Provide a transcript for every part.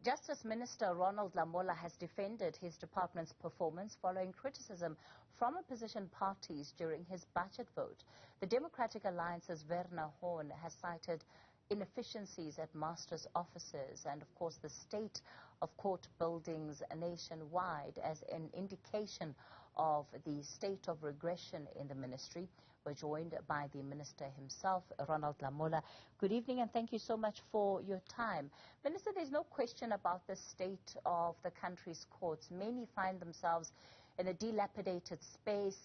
Justice Minister Ronald Lamola has defended his department's performance following criticism from opposition parties during his budget vote. The Democratic Alliance's Werner has cited inefficiencies at masters' offices and, of course, the state of court buildings nationwide as an indication of the state of regression in the ministry. We're joined by the minister himself, Ronald Lamola. Good evening and thank you so much for your time. Minister, there's no question about the state of the country's courts. Many find themselves in a dilapidated state,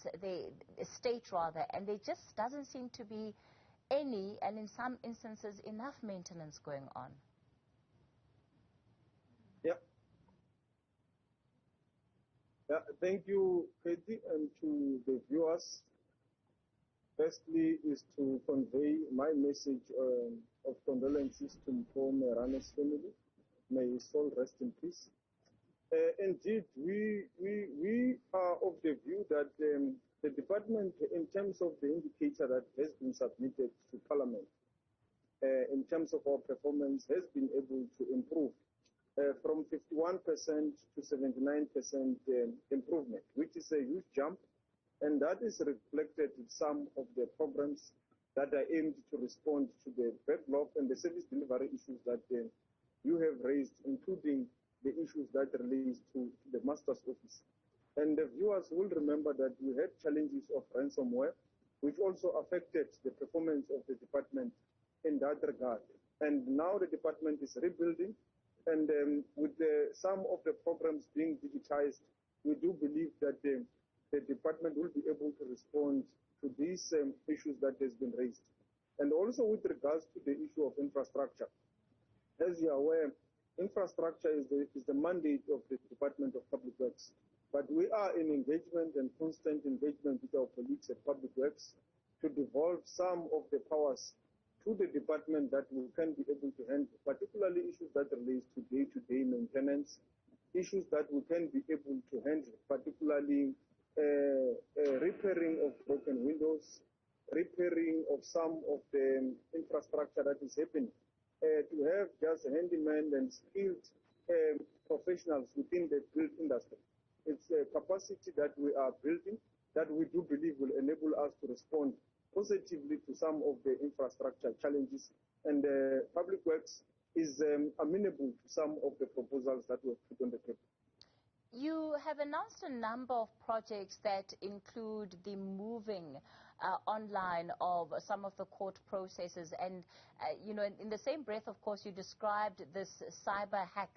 and there just doesn't seem to be any, and in some instances, enough maintenance going on. Yeah, thank you, Katie, and to the viewers. Firstly is to convey my message of condolences to Werner's family. May his soul rest in peace. Indeed, we are of the view that the department, in terms of the indicator that has been submitted to Parliament, in terms of our performance, has been able to improve from 51% to 79% improvement, which is a huge jump, and that is reflected in some of the programs that are aimed to respond to the backlog and the service delivery issues that you have raised, including the issues that relate to the Master's Office. And the viewers will remember that we had challenges of ransomware, which also affected the performance of the department in that regard. And now the department is rebuilding, and with some of the programs being digitized, we do believe that the department will be able to respond to these issues that has been raised. And also with regards to the issue of infrastructure. As you are aware, infrastructure is the mandate of the Department of Public Works. But we are in engagement and constant engagement with our colleagues at Public Works to devolve some of the powers to the department that we can be able to handle, particularly issues that relate to day-to-day maintenance, issues that we can be able to handle, particularly repairing of broken windows, repairing of some of the infrastructure that is happening, to have just handymen and skilled professionals within the build industry. It's a capacity that we are building that we do believe will enable us to respond positively to some of the infrastructure challenges. And Public Works is amenable to some of the proposals that were put on the table. You have announced a number of projects that include the moving online of some of the court processes. And, in the same breath, of course, you described this cyber hack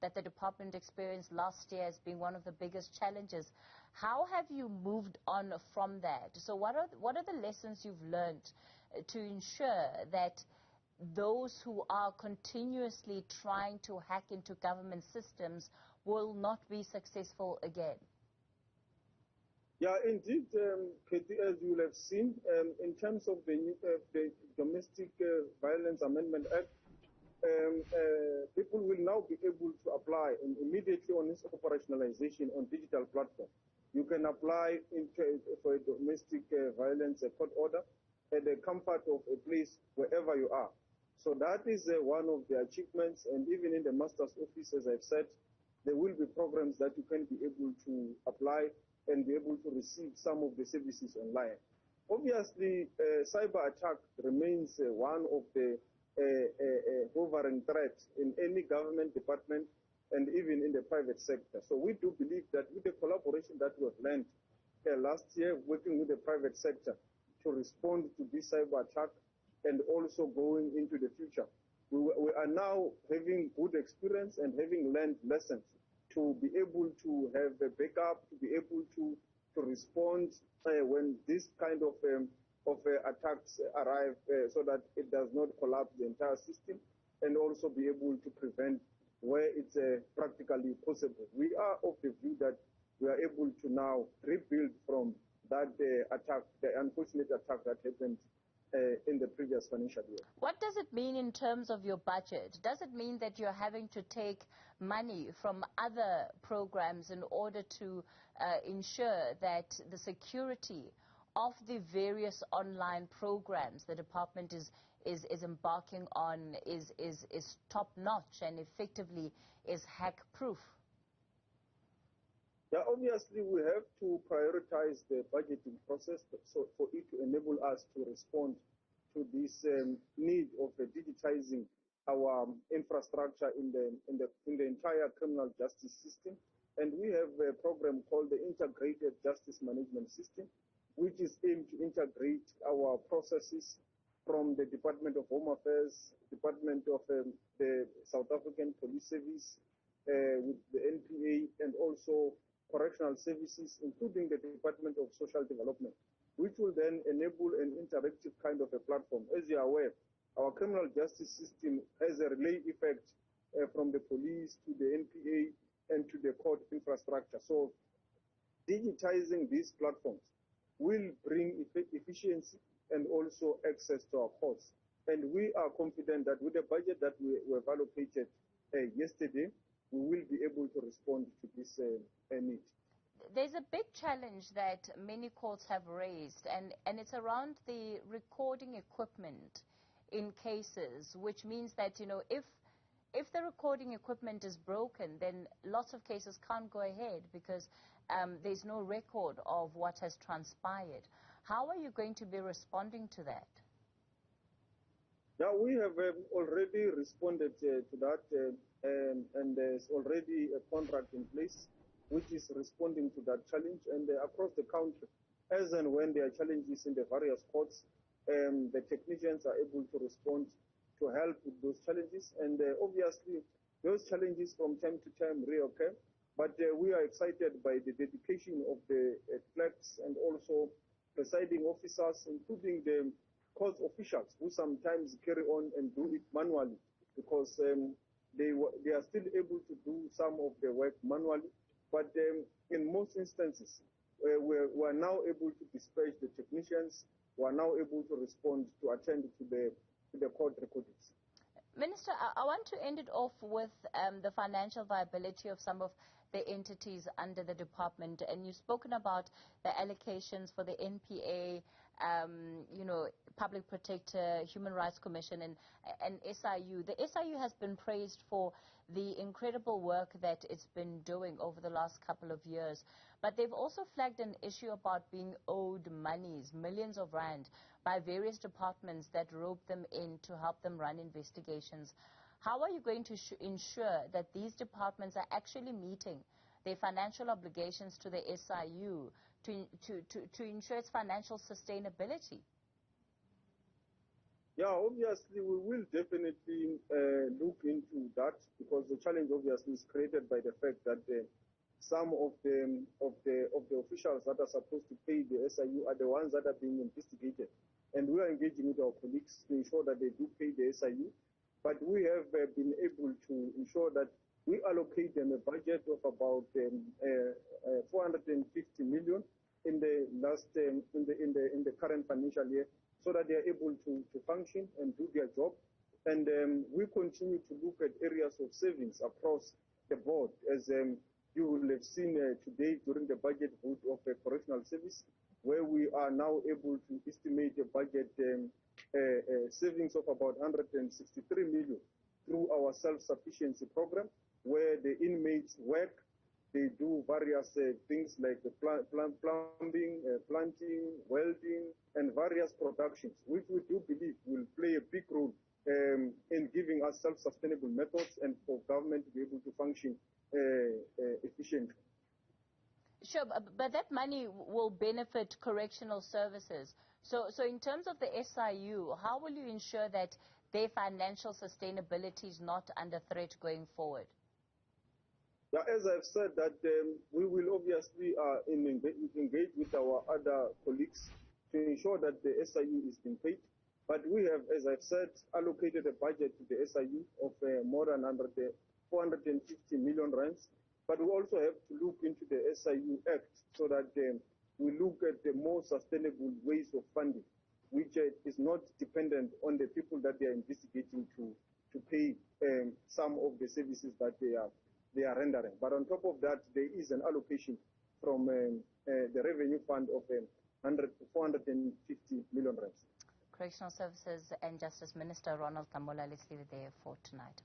that the department experienced last year as being one of the biggest challenges. How have you moved on from that? So what are the lessons you've learned to ensure that those who are continuously trying to hack into government systems will not be successful again? Yeah, indeed, Katie, as you will have seen, in terms of the Domestic Violence Amendment Act, people will now be able to apply immediately on its operationalization on digital platform. You can apply for a domestic violence court order at the comfort of a place wherever you are. So that is one of the achievements, and even in the Master's Office, as I've said, there will be programs that you can be able to apply and be able to receive some of the services online. Obviously, cyber attack remains one of the hovering threats in any government department and even in the private sector. So we do believe that with the collaboration that we have learned last year, working with the private sector to respond to this cyber attack and also going into the future, we are now having good experience and having learned lessons to be able to have a backup, to be able to respond when this kind of attacks arrive so that it does not collapse the entire system, and also be able to prevent where it's practically possible. We are of the view that we are able to now rebuild from that attack, the unfortunate attack that happened in the previous financial year. What does it mean in terms of your budget? Does it mean that you're having to take money from other programs in order to ensure that the security of the various online programs the department is is embarking on is top-notch and effectively is hack-proof? Yeah, obviously we have to prioritize the budgeting process so for it to enable us to respond to this need of digitizing our infrastructure in the entire criminal justice system. And we have a program called the Integrated Justice Management System, which is aimed to integrate our processes from the Department of Home Affairs, Department of the South African Police Service, with the NPA, and also Correctional Services, including the Department of Social Development, which will then enable an interactive kind of a platform. As you are aware, our criminal justice system has a relay effect from the police to the NPA and to the court infrastructure. So digitizing these platforms will bring efficiency and also access to our courts. And we are confident that with the budget that we have allocated yesterday, we will be able to respond to this need. There's a big challenge that many courts have raised, and it's around the recording equipment in cases, which means that, you know, if the recording equipment is broken, then lots of cases can't go ahead because there's no record of what has transpired. How are you going to be responding to that? Now, we have already responded to that, and there's already a contract in place which is responding to that challenge. And across the country, as and when there are challenges in the various courts, the technicians are able to respond to help with those challenges. And obviously, those challenges from time to time reoccur, but we are excited by the dedication of the clerks and also presiding officers, including the court officials, who sometimes carry on and do it manually because they are still able to do some of the work manually. But in most instances, we are now able to dispatch the technicians, who are now able to respond to attend to the court recordings. Minister, I want to end it off with the financial viability of some of the entities under the department. And you've spoken about the allocations for the NPA, you know, Public Protector, Human Rights Commission, and SIU. The SIU has been praised for the incredible work that it's been doing over the last couple of years. But they've also flagged an issue about being owed monies, millions of rand, by various departments that rope them in to help them run investigations. How are you going to ensure that these departments are actually meeting their financial obligations to the SIU to ensure its financial sustainability? Yeah, obviously we will definitely look into that, because the challenge obviously is created by the fact that some of the officials that are supposed to pay the SIU are the ones that are being investigated, and we are engaging with our colleagues to ensure that they do pay the SIU. But we have been able to ensure that we allocate them a budget of about 450 million in the last in the current financial year, so that they are able to function and do their job. And we continue to look at areas of savings across the board, as you will have seen today during the budget vote of the Correctional Service, where we are now able to estimate a budget savings of about 163 million through our self-sufficiency program, where the inmates work. They do various things like the plumbing, planting, welding, and various productions, which we do believe will play a big role in giving us self-sustainable methods and for government to be able to function efficiently. Sure, but that money will benefit correctional services. So in terms of the SIU, how will you ensure that their financial sustainability is not under threat going forward? Yeah, as I've said, that we will obviously engage with our other colleagues to ensure that the SIU is being paid. But we have, as I've said, allocated a budget to the SIU of more than 450 million rands. But we also have to look into the SIU Act so that we look at the more sustainable ways of funding, which is not dependent on the people that they are investigating to pay some of the services that they are rendering. But on top of that, there is an allocation from the revenue fund of 450 million rands. Correctional Services and Justice Minister Ronald Lamola. Let's leave it there for tonight.